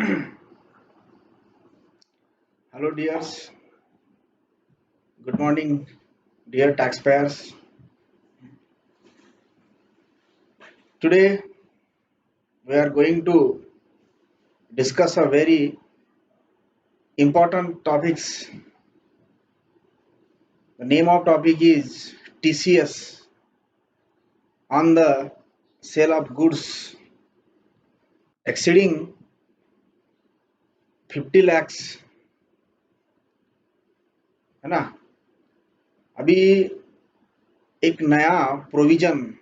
Hello, dears. Good morning, dear taxpayers. Today, we are going to discuss a very important topics. The name of topic is TCS on the sale of goods exceeding 50 lakhs, है ना? अभी एक नया provision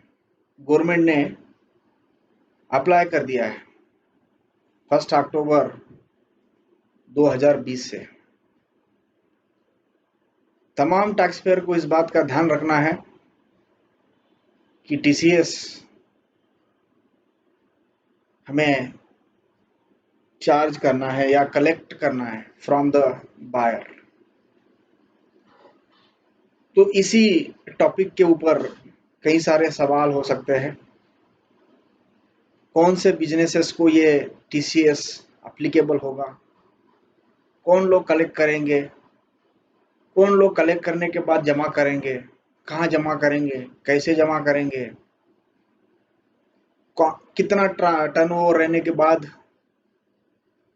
government ने apply कर दिया है 1 October 2020 से। तमाम टैक्स पेयर को इस बात का ध्यान रखना है कि टीसीएस हमें चार्ज करना है या कलेक्ट करना है फ्रॉम द बायर। तो इसी टॉपिक के ऊपर कई सारे सवाल हो सकते हैं। कौन से बिजनेसेस को ये टीसीएस एप्लीकेबल होगा, कौन लोग कलेक्ट करेंगे, कौन लोग कलेक्ट करने के बाद जमा करेंगे, कहाँ जमा करेंगे, कैसे जमा करेंगे, कितना टर्नओवर रहने के बाद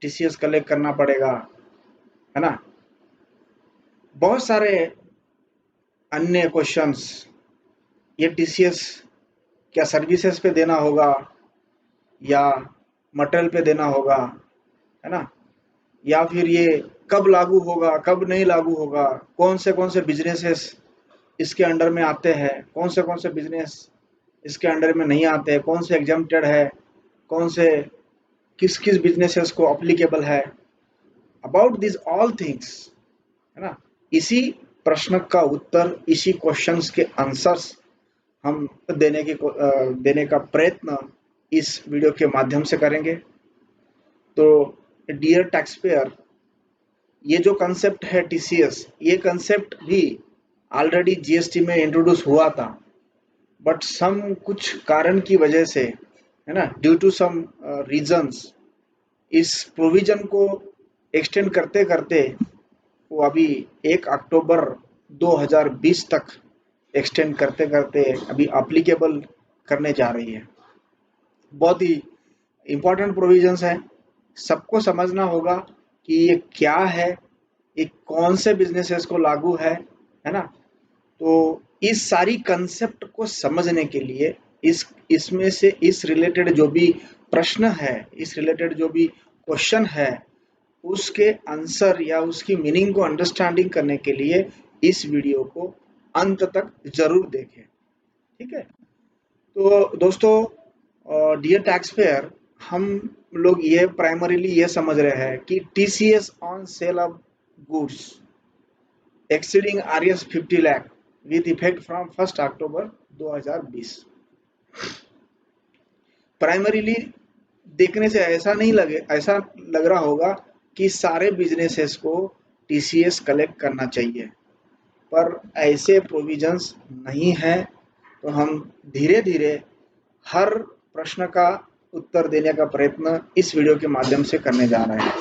टीसीएस कलेक्ट करना पड़ेगा, है ना? बहुत सारे अन्य क्वेश्चंस। ये टीसीएस क्या सर्विसेज पे देना होगा या मटेरियल पे देना होगा, है ना? या फिर ये कब लागू होगा, कब नहीं लागू होगा, कौन से बिजनेसेस इसके अंडर में आते हैं, कौन से बिजनेस इसके अंडर में नहीं आते हैं, कौन से एग्जम्प्टेड है, कौन से किस किस बिजनेसेस को अप्लीकेबल है। अबाउट दिस ऑल थिंग्स, है ना, इसी प्रश्न का उत्तर, इसी क्वेश्चंस के आंसर्स हम देने का प्रयत्न इस वीडियो के माध्यम से करेंगे। तो डियर टैक्स पेयर, ये जो कंसेप्ट है टीसीएस, ये कंसेप्ट भी ऑलरेडी जीएसटी में इंट्रोड्यूस हुआ था, बट सम कुछ कारण की वजह से, है ना, ड्यू टू सम रीजंस, इस प्रोविजन को एक्सटेंड करते करते वो अभी 1 अक्टूबर 2020 तक एक्सटेंड करते करते अभी एप्लीकेबल करने जा रही है। बहुत ही इम्पोर्टेंट प्रोविजंस है, सबको समझना होगा कि ये क्या है, ये कौन से बिजनेसेस को लागू है ना? तो इस सारी कंसेप्ट को समझने के लिए इसमें से इस रिलेटेड जो भी प्रश्न है, इस रिलेटेड जो भी क्वेश्चन है, उसके आंसर या उसकी मीनिंग को अंडरस्टैंडिंग करने के लिए इस वीडियो को अंत तक जरूर देखें, ठीक है? तो दोस्तों, डियर टैक्स पेयर, हम लोग ये प्राइमरीली ये समझ रहे हैं कि TCS on sale of goods exceeding RS 50 lakh with effect from 1 October 2020। Primarily देखने से ऐसा लग रहा होगा कि सारे बिजनेसेस को टीसीएस कलेक्ट करना चाहिए, पर ऐसे प्रोविजंस नहीं है। तो हम धीरे धीरे हर प्रश्न का उत्तर देने का प्रयत्न इस वीडियो के माध्यम से करने जा रहे हैं,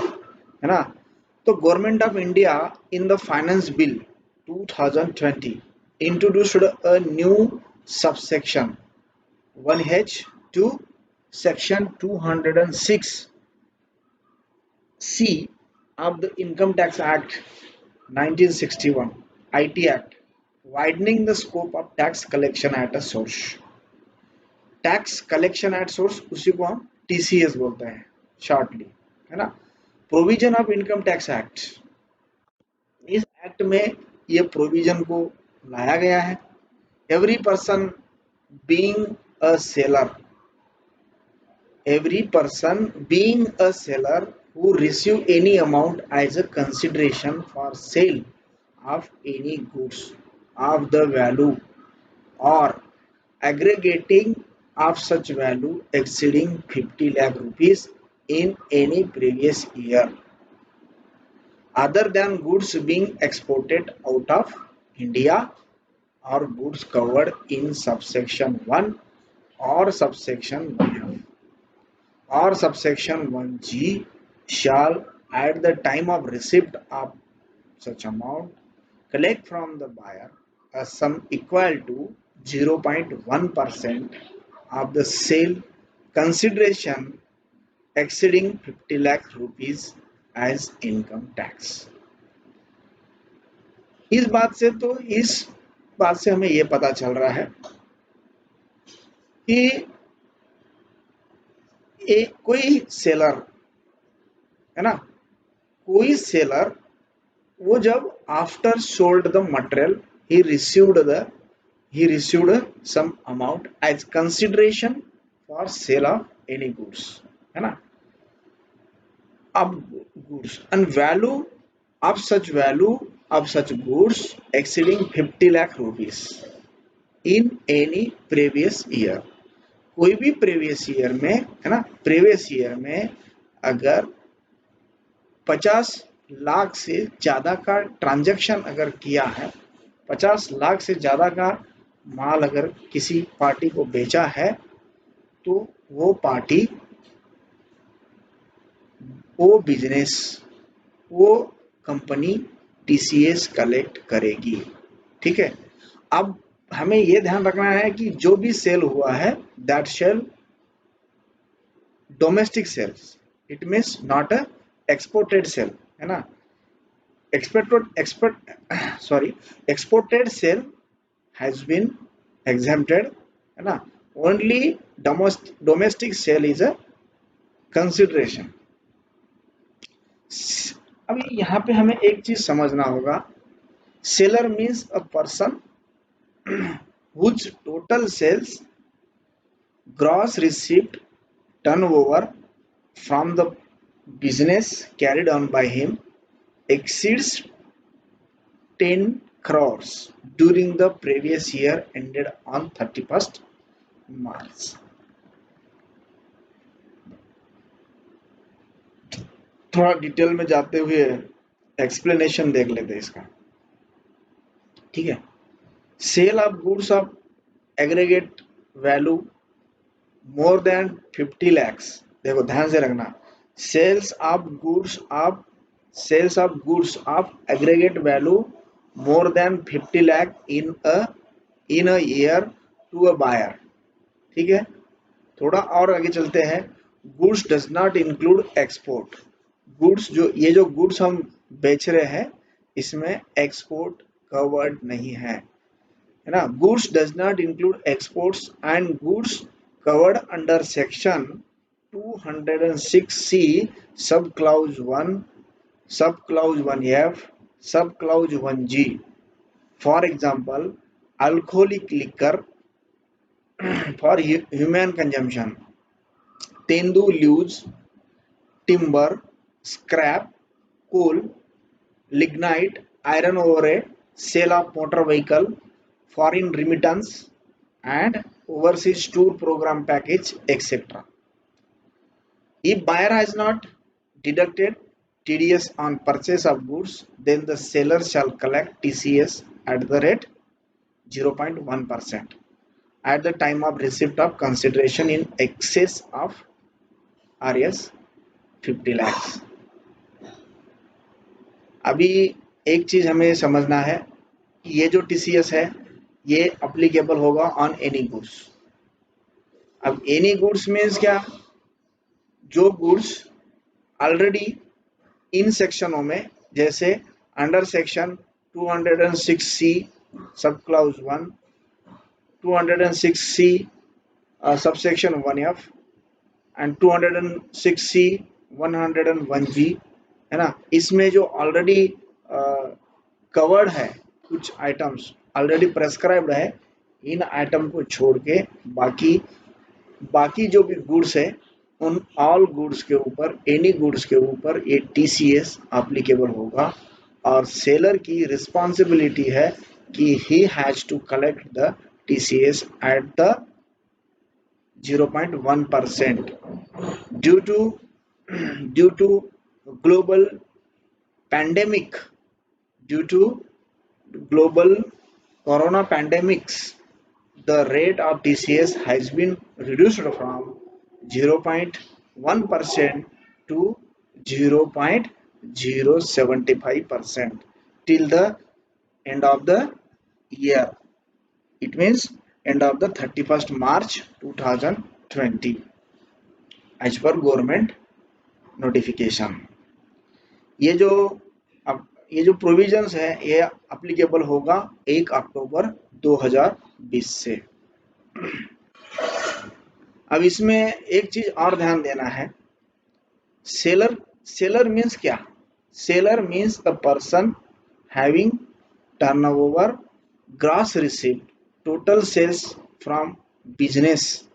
है ना? तो government of India in the finance bill 2020 introduced a new subsection 1H to section 206 C of the Income Tax Act 1961 IT Act, widening the scope of tax collection at a source। Tax collection at source, उसी को हम TCS बोलते हैं shortly, है ना? Provision of income tax act, इस act में ये प्रोविजन को लाया गया है। Every person being a seller, every person being a seller who receive any amount as a consideration for sale of any goods of the value or aggregating of such value exceeding 50 lakh rupees in any previous year other than goods being exported out of India or goods covered in subsection 1 or subsection 1F or subsection 1G shall at the time of receipt of such amount collect from the buyer a sum equal to 0.1% of the sale consideration exceeding 50 lakh rupees as income tax। इस बात से हमें यह पता चल रहा है कि एक कोई सेलर है ना, कोई सेलर वो जब after sold the material he received some amount as consideration for sale of any goods, है ना। अब goods and value of such goods exceeding 50 lakh rupees in any previous year, कोई भी प्रीवियस ईयर में, है ना, प्रीवियस ईयर में अगर 50 लाख से ज्यादा का ट्रांजैक्शन अगर किया है, 50 लाख से ज्यादा का माल अगर किसी पार्टी को बेचा है, तो वो पार्टी, वो बिजनेस, वो कंपनी टीसीएस कलेक्ट करेगी। ठीक है। अब हमें यह ध्यान रखना है कि जो भी सेल हुआ है that sale domestic sales, it means not a exported sale, है ना। Exported sale has been exempted, है ना। Only domestic sale is a consideration. अब यहाँ पे हमें एक चीज समझना होगा, seller means a person whose total sales gross receipt turnover from the business carried on by him exceeds 10 crores during the previous year ended on 31st March। थोड़ा detail में जाते हुए एक्सप्लेनेशन देख लेते हैं इसका। ठीक है। Sale of goods of aggregate value more than 50 lakhs, देखो ध्यान से रखना, sales of goods of aggregate value more than 50 lakh in a year to a buyer। ठीक है। थोड़ा और आगे चलते हैं, goods does not include export. Goods ये जो गुड्स हम बेच रहे हैं इसमें एक्सपोर्ट कवर्ड नहीं है ना। Goods does not include exports and goods covered under section 206C sub clause 1, sub clause 1F, sub clause 1G। For example alcoholic liquor for human consumption, tendu leaves, timber, scrap, coal, lignite, iron ore, sale of motor vehicle, foreign remittance and overseas tour program package, etc. If buyer has not deducted TDS on purchase of goods, then the seller shall collect TCS at the rate 0.1% at the time of receipt of consideration in excess of RS 50 lakhs। अभी एक चीज हमें समझना है कि ये जो TCS है ये अप्लीकेबल होगा ऑन एनी गुड्स। अब एनी गुड्स मीन्स क्या, जो गुड्स ऑलरेडी इन सेक्शनों में, जैसे under section 206C sub clause 1, 206C subsection 1F and 206C 101G, है ना। इसमें जो ऑलरेडी कवर्ड है, कुछ आइटम्स ऑलरेडी प्रेस्क्राइब्ड है, इन आइटम को छोड़ के बाकी जो भी गुड्स है उन ऑल गुड्स के ऊपर, एनी गुड्स के ऊपर ये टीसीएस एप्लीकेबल होगा। और सेलर की रिस्पॉन्सिबिलिटी है कि he has to collect the TCS at the 0.1% due to global pandemic, due to global corona pandemics, the rate of TCS has been reduced from 0.1% to 0.075% till the end of the year. It means end of the 31st March 2020 as per government notification. ये जो अब ये जो provisions है ये applicable होगा 1 October 2020 से। अब इसमें एक चीज और ध्यान देना है, सेलर मीन्स क्या? Seller means the person having turnover gross receipt total sales from business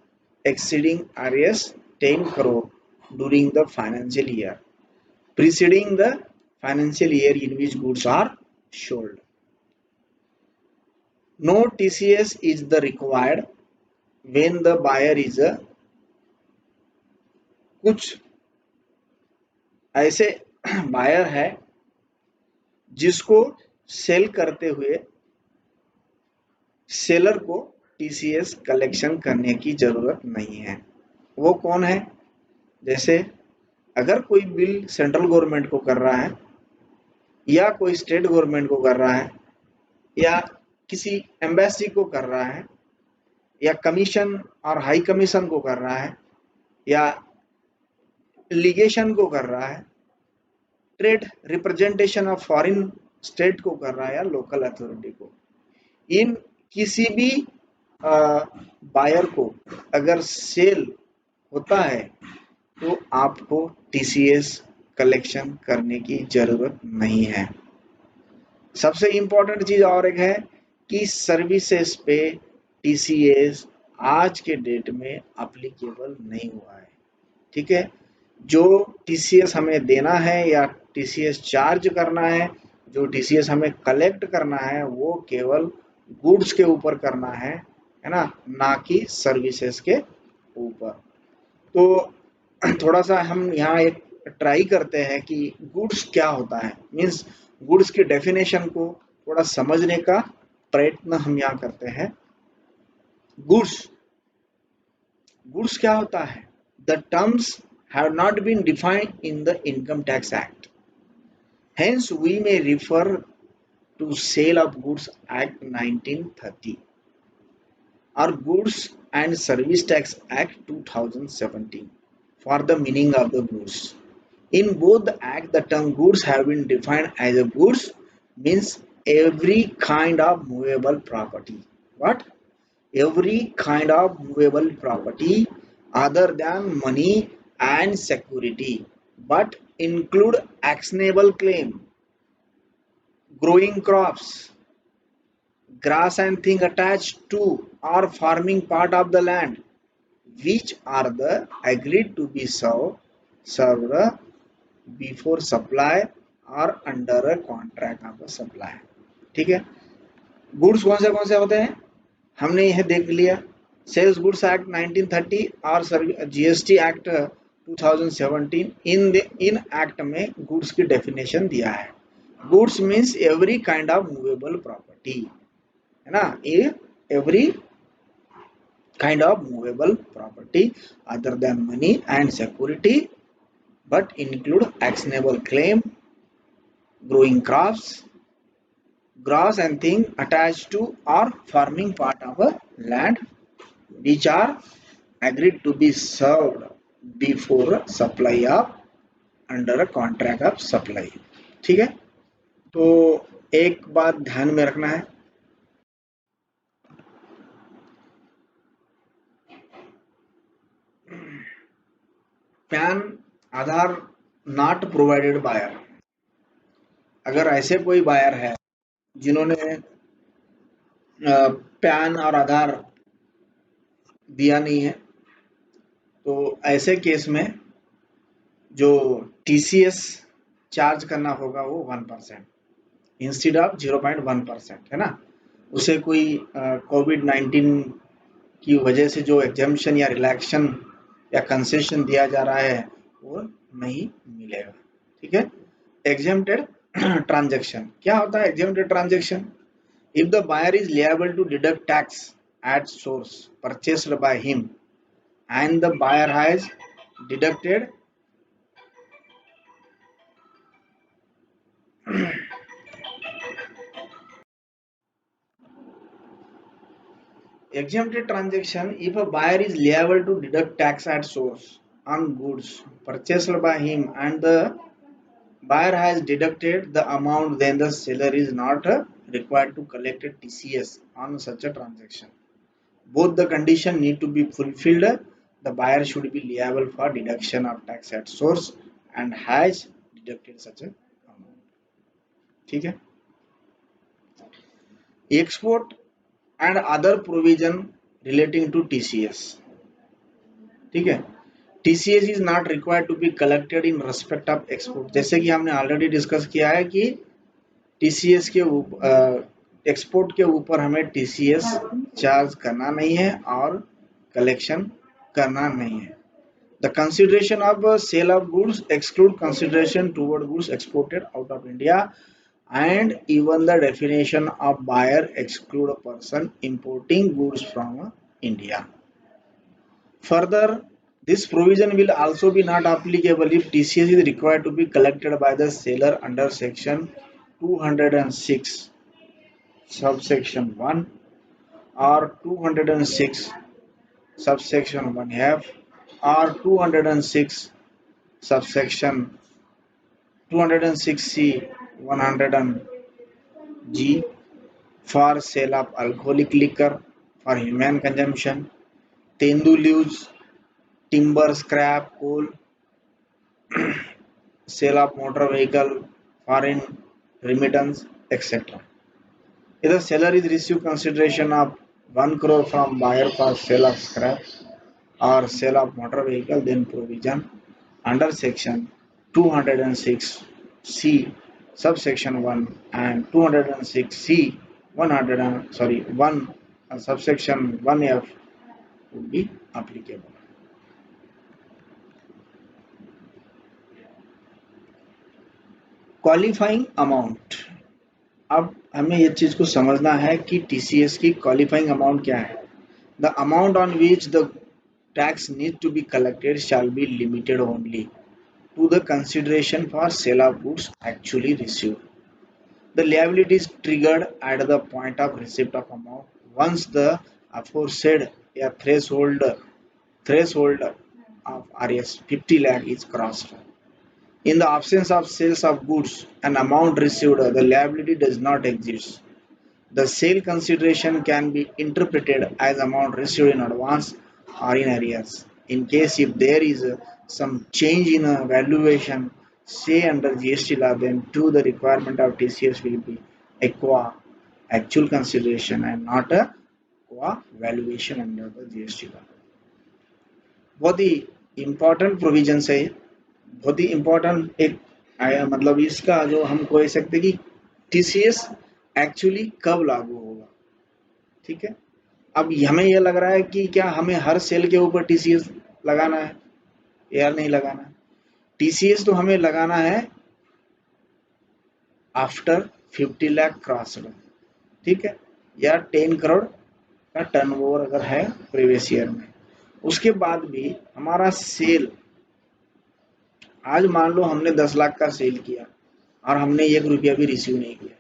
exceeding RS 10 crore during the financial year preceding the financial year in which goods are sold. No TCS is the required when the buyer is a कुछ ऐसे buyer है जिसको cell करते हुए seller को TCS collection करने की जरूरत नहीं है। वो कौन है? जैसे अगर कोई बिल सेंट्रल गवर्नमेंट को कर रहा है या कोई स्टेट गवर्नमेंट को कर रहा है या किसी एम्बेसी को कर रहा है या कमीशन और हाई कमीशन को कर रहा है या लीगेशन को कर रहा है, trade representation of foreign state को कर रहा है या लोकल अथॉरिटी को, इन किसी भी बायर को अगर सेल होता है तो आपको टीसीएस कलेक्शन करने की जरूरत नहीं है। सबसे इंपॉर्टेंट चीज और एक है कि सर्विसेज पे टीसीएस आज के डेट में एप्लीकेबल नहीं हुआ है। ठीक है, जो टीसीएस हमें देना है या टीसीएस चार्ज करना है, जो टीसीएस हमें कलेक्ट करना है, वो केवल गुड्स के ऊपर करना है ना, ना कि सर्विसेज के ऊपर। तो थोड़ा सा हम यहाँ एक ट्राई करते हैं कि गुड्स क्या होता है, मीन्स गुड्स की डेफिनेशन को थोड़ा समझने का प्रयत्न हम यहाँ करते हैं। गुड्स क्या होता है? The terms have not been defined in the Income Tax Act. Hence, we may refer to Sale of Goods Act 1930 or Goods and Service Tax Act 2017 for the meaning of the goods. In both the act, the term goods have been defined as a goods means every kind of movable property. What? Every kind of movable property other than money and security, but include actionable claim, growing crops, grass and thing attached to or forming part of the land, which are the agreed to be served before supply or under a contract of a supply. ठीक है, goods कौन से होते हैं हमने यह देख लिया। सेल्स गुड्स एक्ट 1930 और जीएसटी एक्ट 2017, इन एक्ट में गुड्स की डेफिनेशन दिया है। Goods means every kind of movable property, है ना, ये every kind of movable property other than money and security, but include actionable claim, growing crops, grass and thing attached to or forming part of a land, which are agreed to be served before supply of under a contract of supply. ठीक है, तो एक बात ध्यान में रखना है, PAN Aadhaar not provided buyer. अगर ऐसे कोई बायर है जिन्होंने पैन और आधार दिया नहीं है, तो ऐसे केस में जो टीसीएस चार्ज करना होगा वो 1% इंस्टेड ऑफ 0.1%, है ना। उसे कोई कोविड-19 की वजह से जो एग्जाम्पशन या रिलैक्सेशन या कंसेशन दिया जा रहा है वो नहीं मिलेगा। ठीक है, एग्जेम्प्टेड ट्रांजैक्शन क्या होता है? Exempted transaction, if the buyer is liable to deduct tax at source purchased by him and the buyer has deducted Exempted transaction if a buyer is liable to deduct tax at source on goods purchased by him and the buyer has deducted the amount, then the seller is not required to collect a TCS on such a transaction. Both the condition need to be fulfilled. The buyer should be liable for deduction of tax at source and has deducted such a amount. ठीक है. Export and other provision relating to TCS. ठीक है. TCS is not required to be collected in respect of export. जैसे कि हमने already discuss किया है कि TCS के एक्सपोर्ट के ऊपर हमें TCS चार्ज करना नहीं है और कलेक्शन करना नहीं है. The consideration of sale of goods exclude consideration toward goods exported out of India, and even the definition of buyer exclude a person importing goods from India. Further, this provision will also be not applicable if TCS is required to be collected by the seller under section 206 subsection 1 or 206 subsection 1F or 206 subsection 206C 100G for sale of alcoholic liquor for human consumption, tendu leaves, timber, scrap, coal, sale of motor vehicle, foreign remittance, etc. If the seller is receive consideration of 1 crore from buyer for sale of scrap or sale of motor vehicle, then provision under section 206C subsection 1 and 206C 1 subsection 1F would be applicable. Qualifying amount. अब हमें ये चीज को समझना है कि TCS की qualifying amount क्या है. The amount on which the tax need to be collected shall be limited only to the consideration for sale of goods actually received. The liability is triggered at the point of receipt of amount once the aforesaid threshold of RS 50 lakh is crossed. In the absence of sales of goods and amount received, the liability does not exist. The sale consideration can be interpreted as amount received in advance or in arrears. In case if there is some change in a valuation, say under GST law, then too the requirement of TCS will be aqua actual consideration and not a qua valuation under the GST law. बहुत ही important provision है. बहुत ही important एक मतलब इसका जो हम कह सकते कि TCS एक्चुअली कब लागू होगा. ठीक है. अब हमें यह लग रहा है कि क्या हमें हर सेल के ऊपर TCS लगाना है या नहीं लगाना है. TCS तो हमें लगाना है आफ्टर 50 लाख क्रॉस्ड. ठीक है. या 10 करोड़ का टर्नओवर अगर है प्रीवियस ईयर में. उसके बाद भी हमारा सेल, आज मान लो हमने 10 लाख का सेल किया और हमने 1 रुपया भी रिसीव नहीं किया.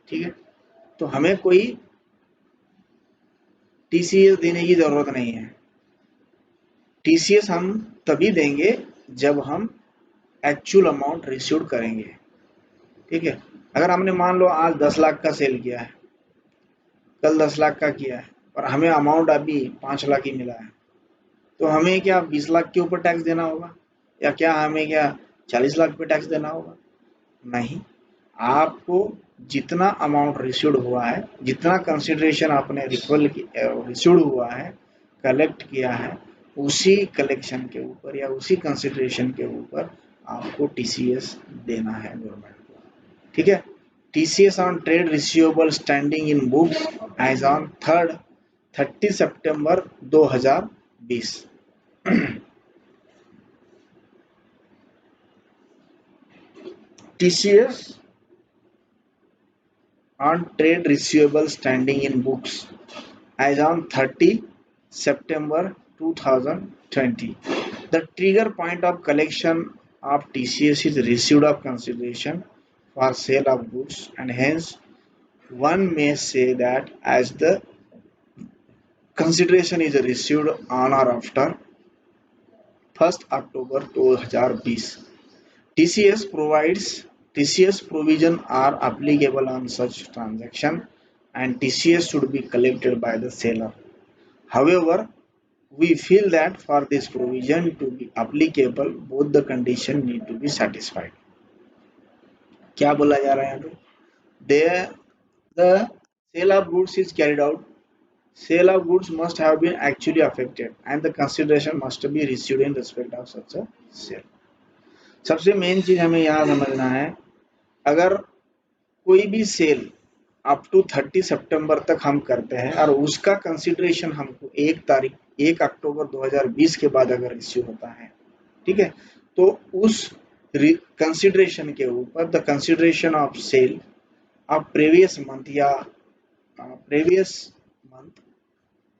ठीक है. तो हमें कोई TCS देने की जरूरत नहीं है. TCS हम तभी देंगे जब हम एक्चुअल अमाउंट रिसीव करेंगे. ठीक है. अगर हमने मान लो आज 10 लाख का सेल किया है, कल 10 लाख का किया है और हमें अमाउंट अभी 5 लाख ही मिला है, तो हमें क्या 20 लाख के ऊपर टैक्स देना होगा या क्या हमें क्या 40 लाख पे टैक्स देना होगा? नहीं. आपको जितना अमाउंट रिसीव्ड हुआ है, जितना कंसिडरेशन आपने रिसीव्ड हुआ है, कलेक्ट किया है, उसी कलेक्शन के ऊपर या उसी कंसिडरेशन के ऊपर आपको TCS देना है गवर्नमेंट को. ठीक है. TCS on trade receivable standing in books as on 30 September 2020. TCS on trade receivable standing in books as on 30 September 2020. The trigger point of collection of TCS is received of consideration for sale of goods, and hence one may say that as the consideration is received on or after 1st October 2020, TCS provision are applicable on such transaction and TCS should be collected by the seller. However, we feel that for this provision to be applicable, both the condition need to be satisfied. क्या बोला जा रहा है यहाँ पे? There, the sale of goods is carried out. Sale of goods must have been actually affected and the consideration must be received in respect of such a sale. सबसे main चीज हमें यहाँ समझना है, अगर कोई भी सेल अप टू 30 सितंबर तक हम करते हैं और उसका कंसिडरेशन हमको 1 अक्टूबर 2020 के बाद अगर रिसीव होता है, ठीक है, तो उस कंसिडरेशन के ऊपर the consideration of sale of previous month या प्रीवियस मंथ,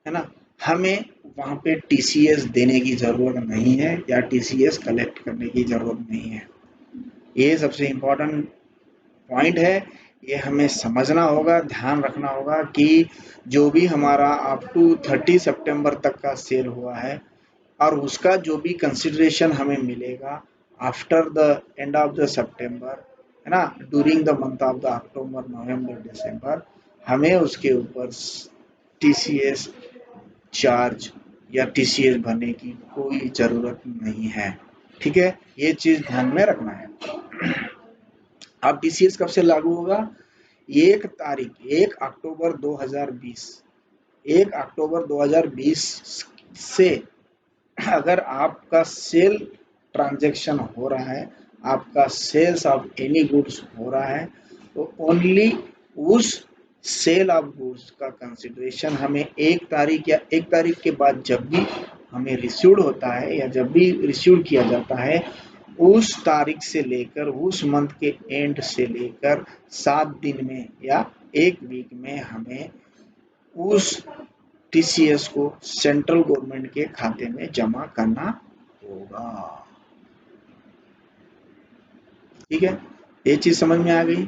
है ना, हमें वहां पे टीसीएस देने की जरूरत नहीं है या टीसीएस कलेक्ट करने की जरूरत नहीं है। ये सबसे इम्पोर्टेंट पॉइंट है, ये हमें समझना होगा, ध्यान रखना होगा कि जो भी हमारा अप टू 30 सितंबर तक का सेल हुआ है और उसका जो भी कंसिडरेशन हमें मिलेगा after the end of the September, है ना, during the month of the October November December, हमें उसके ऊपर टीसीएस चार्ज या टीसीएस भरने की कोई जरूरत नहीं है। ठीक है, ये चीज ध्यान में रखना है। अब टीसीएस कब से लागू होगा? 1 अक्टूबर 2020, 1 अक्टूबर 2020 से अगर आपका सेल ट्रांजैक्शन हो रहा है, आपका सेल्स ऑफ एनी गुड्स हो रहा है, तो ओनली उस सेल ऑफ गुड्स का कंसिडरेशन हमें 1 तारीख या 1 तारीख के बाद जब भी हमें रिसीव्ड होता है या जब भी रिसीव किया जाता है, उस तारीख से लेकर उस मंथ के एंड से लेकर 7 दिन में या 1 वीक में हमें उस टीसीएस को सेंट्रल गवर्नमेंट के खाते में जमा करना होगा। ठीक है, ये चीज समझ में आ गई?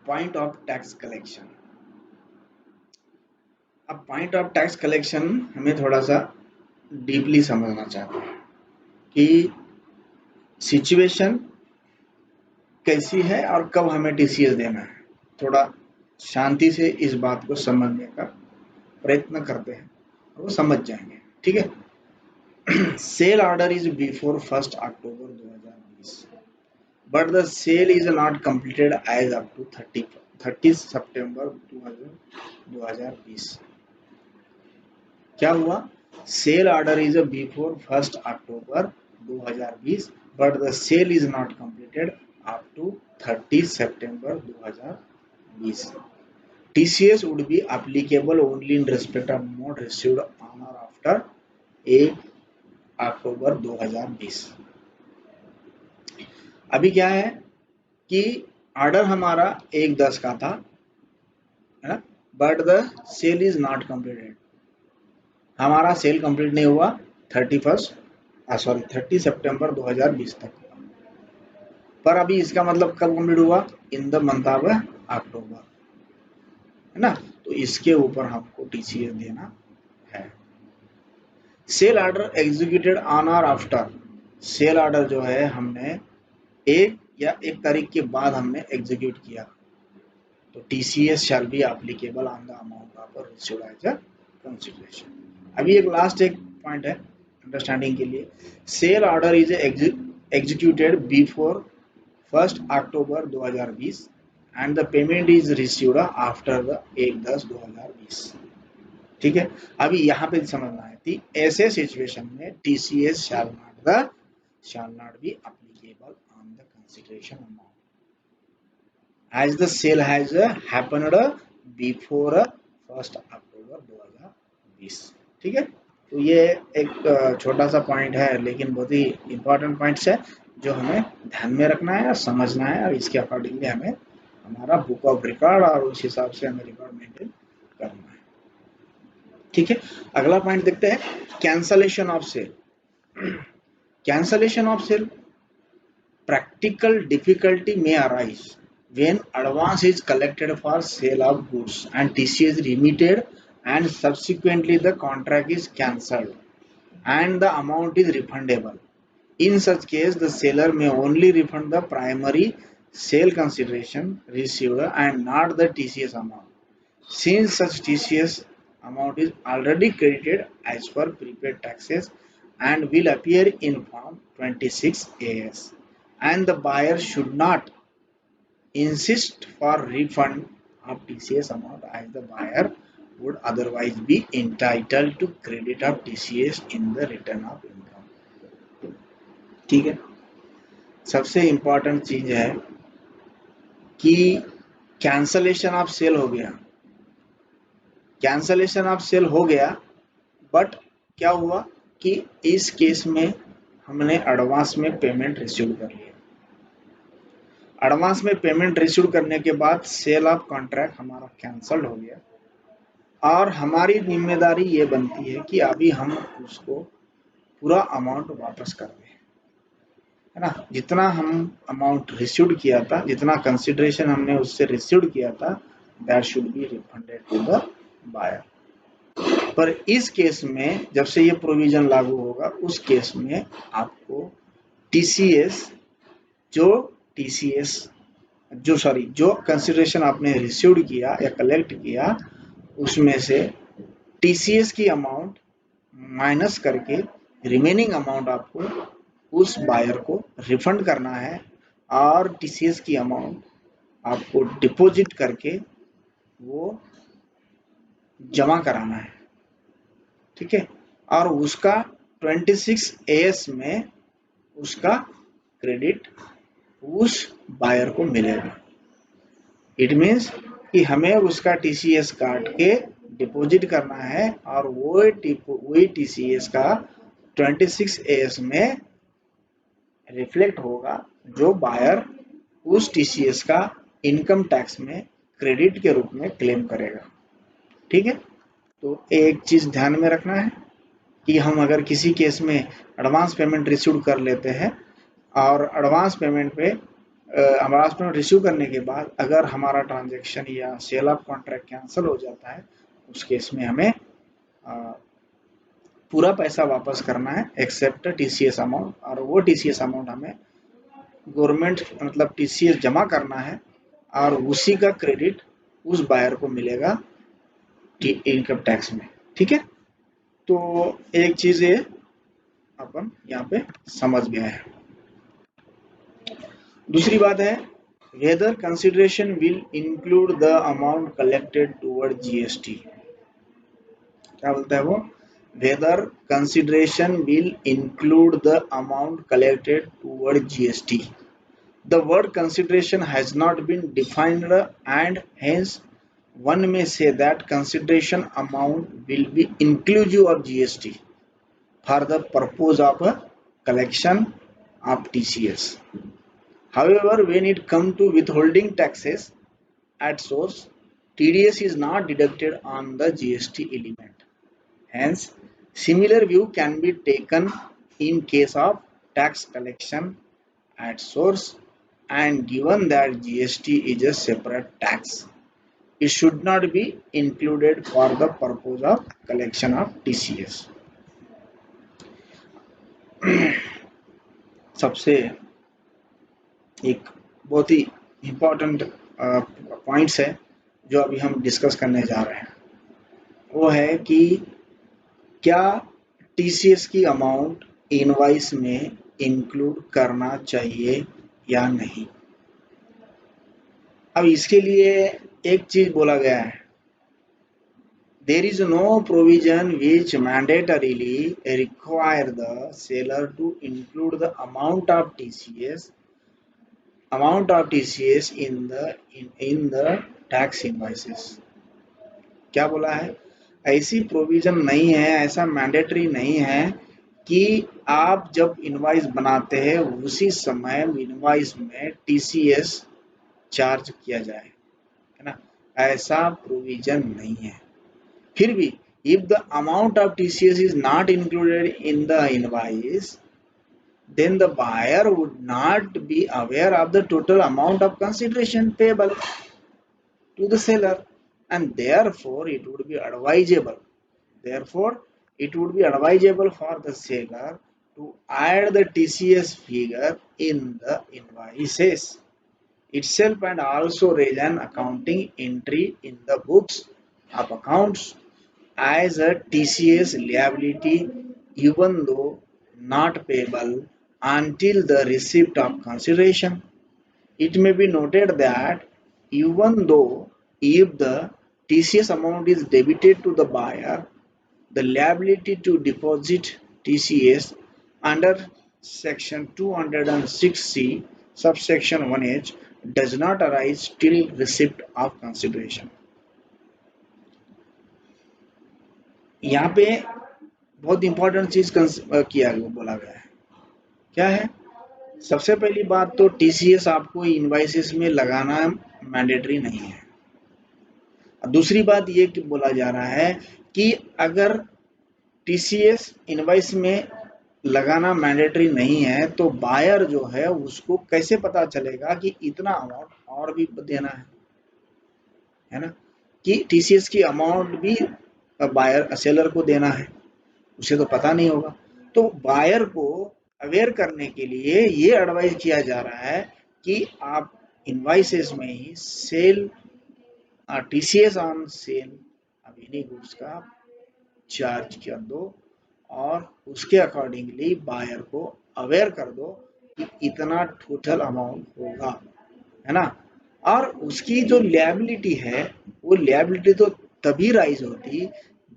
Point of tax collection. अब पॉइंट ऑफ टैक्स कलेक्शन हमें थोड़ा सा डीपली समझना चाहते हैं कि सिचुएशन कैसी है और कब हमें टीसीएस देना है। थोड़ा शांति से इस बात को समझने का प्रयत्न करते हैं और वो समझ जाएंगे। ठीक है, sale order is before 1 October 2020 but the sale is not completed as up to 30 September 2020। क्या हुआ? Sale order is before 1 October 2020 but the sale is not completed up to 30 September 2020. TCS would be applicable only in respect of amount received on or after 1 October 2020. अभी क्या है कि order हमारा 1/10 का था, है ना, but the sale is not completed. हमारा सेल कंप्लीट नहीं हुआ 30 सितंबर 2020 तक, पर अभी इसका मतलब कब कंप्लीट हुआ? In the month of October, है ना, तो इसके ऊपर हमको टीसीएस देना है। सेल ऑर्डर एग्जीक्यूटेड ऑन और आफ्टर, सेल ऑर्डर जो है हमने 1 तारीख के बाद हमने एग्जीक्यूट किया, तो TCS shall be applicable on the amount of received as a consideration. अभी एक लास्ट पॉइंट है अंडरस्टैंडिंग के लिए, sale order is executed before 1 October 2020 and the payment is received after the 1/10/2020। ठीक है, अभी यहाँ पे समझना है कि ऐसे सिचुएशन में TCS shall not be applicable on the consideration amount as the sale has happened before 1 October 2020। ठीक है, तो ये एक छोटा सा पॉइंट है लेकिन बहुत ही इंपॉर्टेंट पॉइंट्स है जो हमें ध्यान में रखना है और समझना है और इसके अकॉर्डिंगली हमें हमारा बुक ऑफ रिकॉर्ड और उस हिसाब से हमें रिकॉर्ड मेंटेन करना है। ठीक है, अगला पॉइंट देखते हैं, cancellation of sale. Cancellation of sale. Practical difficulty may arise when advance is collected for sale of goods and TCS remitted and subsequently the contract is cancelled and the amount is refundable. In such case, the seller may only refund the primary sale consideration received and not the TCS amount, since such TCS amount is already credited as per prepaid taxes and will appear in Form 26AS, and the buyer should not insist for refund of TCS amount as the buyer would otherwise be entitled to credit of TCS in the return of income. ठीक है, सबसे important चीज है कि cancellation of cell हो गया, cancellation of cell हो गया, बट क्या हुआ कि इस केस में हमने एडवांस में पेमेंट रिसीव कर लिया। एडवांस में पेमेंट रिसीव करने के बाद सेल ऑफ कॉन्ट्रैक्ट हमारा कैंसल हो गया और हमारी जिम्मेदारी ये बनती है कि अभी हम उसको पूरा अमाउंट वापस कर दें, है ना। जितना हम अमाउंट रिसीव्ड किया था, जितना कंसिडरेशन हमने उससे रिसीव्ड किया था, that should be refunded to the buyer. पर इस केस में जब से ये प्रोविजन लागू होगा, उस केस में आपको टीसीएस जो कंसिडरेशन आपने रिसीव्ड किया या कलेक्ट किया, उसमें से टीसीएस की अमाउंट माइनस करके रिमेनिंग अमाउंट आपको उस बायर को रिफंड करना है और टीसीएस की अमाउंट आपको डिपॉजिट करके वो जमा कराना है, ठीक है। और उसका 26AS में उसका क्रेडिट उस बायर को मिलेगा। इट मीन्स कि हमें उसका टीसीएस काट के डिपॉजिट करना है और वही टीसीएस का 26AS में रिफ्लेक्ट होगा, जो बायर उस टीसीएस का इनकम टैक्स में क्रेडिट के रूप में क्लेम करेगा, ठीक है। तो एक चीज ध्यान में रखना है कि हम अगर किसी केस में एडवांस पेमेंट रिसीव कर लेते हैं और एडवांस पेमेंट रिसीव करने के बाद अगर हमारा ट्रांजैक्शन या सेल ऑफ कॉन्ट्रैक्ट कैंसिल हो जाता है, उस केस में हमें पूरा पैसा वापस करना है एक्सेप्ट टीसीएस अमाउंट, और वो टीसीएस अमाउंट हमें गवर्नमेंट मतलब टीसीएस जमा करना है और उसी का क्रेडिट उस बायर को मिलेगा इनकम टैक्स में, ठीक है। तो एक चीज ये अपन यहाँ पे समझ गए हैं। दूसरी बात है whether consideration will include the amount collected toward GST. क्या बोलता है वो, whether consideration will include the amount collected toward GST. The word consideration has not been defined and hence one may say that consideration amount will be inclusive of GST for the purpose of collection of TCS. However, when it comes to withholding taxes at source, TDS is not deducted on the GST element. Hence, similar view can be taken in case of tax collection at source, and given that GST is a separate tax, it should not be included for the purpose of collection of TCS. सबसे एक बहुत ही important points है जो अभी हम discuss करने जा रहे हैं, वो है कि क्या टीसीएस की अमाउंट इनवॉइस में इंक्लूड करना चाहिए या नहीं। अब इसके लिए एक चीज बोला गया है, there is no provision which mandatorily require the seller to include the amount of TCS in the tax invoices. क्या बोला है, ऐसी प्रोविजन नहीं है, ऐसा मैंडेटरी नहीं है कि आप जब इनवॉइस बनाते हैं उसी समय इनवॉइस में टीसीएस चार्ज किया जाए, है ना। ऐसा प्रोविजन नहीं है। फिर भी If the amount of TCS is not included in the invoice, then the buyer would not be aware of the total amount of consideration payable to the seller, and therefore it would be advisable for the seller to add the TCS figure in the invoices itself and also raise an accounting entry in the books of accounts as a TCS liability, even though not payable until the receipt of consideration. It may be noted that even though if the TCS amount is debited to the buyer, the liability to deposit TCS under section 206C subsection 1H does not arise till receipt of consideration. यहाँ पे बहुत important चीज किया बोला गया है, क्या है? सबसे पहली बात तो टीसीएस आपको इनवाइसेस में लगाना मैंडेटरी नहीं है। दूसरी बात ये कि बोला जा रहा है कि अगर टीसीएस इनवाइस में लगाना मैंडेटरी नहीं है तो बायर जो है उसको कैसे पता चलेगा कि इतना अमाउंट और भी देना है ना, कि टीसीएस की अमाउंट भी बायर सेलर को देना है, उसे तो पता नहीं होगा। तो बायर को अवेयर करने के लिए ये एडवाइस किया जा रहा है कि आप इनवाइसेस में ही sale TCS on sale of any goods का चार्ज कर दो और उसके अकॉर्डिंगली बायर को अवेयर कर दो कि इतना टोटल अमाउंट होगा, है ना। और उसकी जो लिएबिलिटी है वो लिएबिलिटी तो तभी राइज होती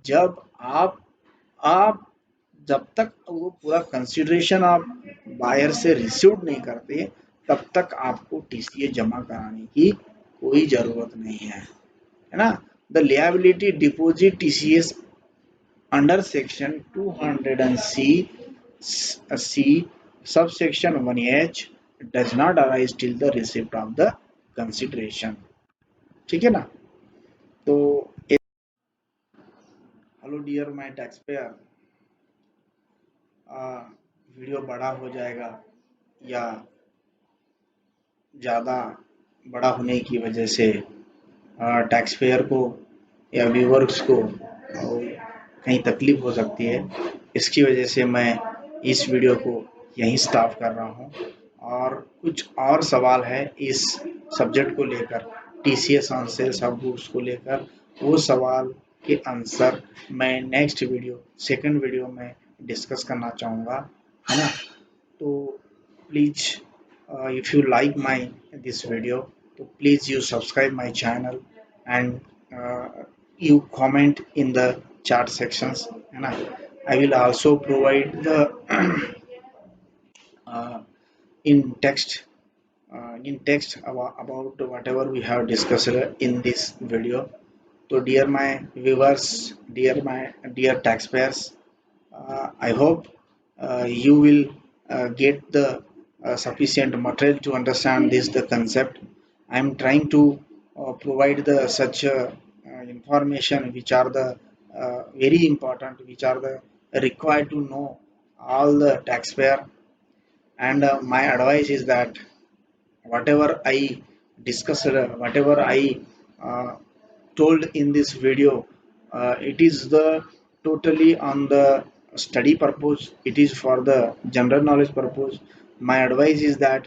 जब आप जब तक वो पूरा कंसिडरेशन आप बायर से रिसीव नहीं करते तब तक आपको टीसीए जमा कराने की कोई जरूरत नहीं है ना। The liability deposit TCS under section 200C subsection 1H does not arise till the receipt of the consideration। ठीक है ना। तो hello dear my tax payer, video बड़ा हो जाएगा या ज़्यादा बड़ा होने की वजह से टैक्स पेयर को या व्यूवर्स को कहीं तकलीफ हो सकती है, इसकी वजह से मैं इस वीडियो को यहीं स्टॉप कर रहा हूं। और कुछ और सवाल है इस सब्जेक्ट को लेकर, TCS on sales of goods को लेकर, वो सवाल के आंसर मैं नेक्स्ट वीडियो सेकंड वीडियो में डिस्कस करना चाहूँगा, है ना। तो please if you like my this video, so please you subscribe my channel and you comment in the chat sections, and I will also provide the uh, in text about whatever we have discussed in this video. So dear my viewers, dear taxpayers, I hope you will get the sufficient material to understand this the concept. I am trying to provide the such information which are the very important, which are the required to know all the taxpayer. And my advice is that whatever I discussed, whatever I uh, told in this video, it is the totally on the study purpose, it is for the general knowledge purpose. My advice is that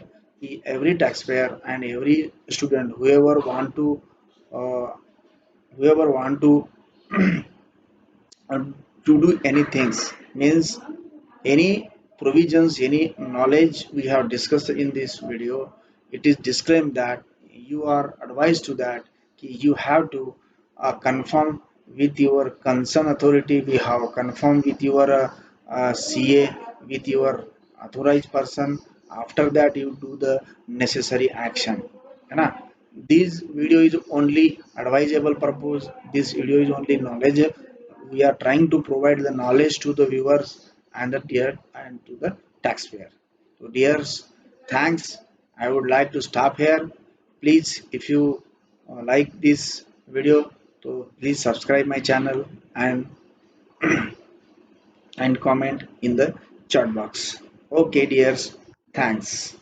every taxpayer and every student, uh, whoever want to to do anything, means any provisions, any knowledge we have discussed in this video, it is disclaimed that you are advised to that you have to confirm with your concern authority, we have confirmed with your CA, with your authorized person, after that you do the necessary action, है ना। This video is only advisable purpose, this video is only knowledge, we are trying to provide the knowledge to the viewers and the dear and to the taxpayer. So dears, thanks, I would like to stop here. Please, if you like this video, so please subscribe my channel and and comment in the chat box. Okay, dears. Thanks.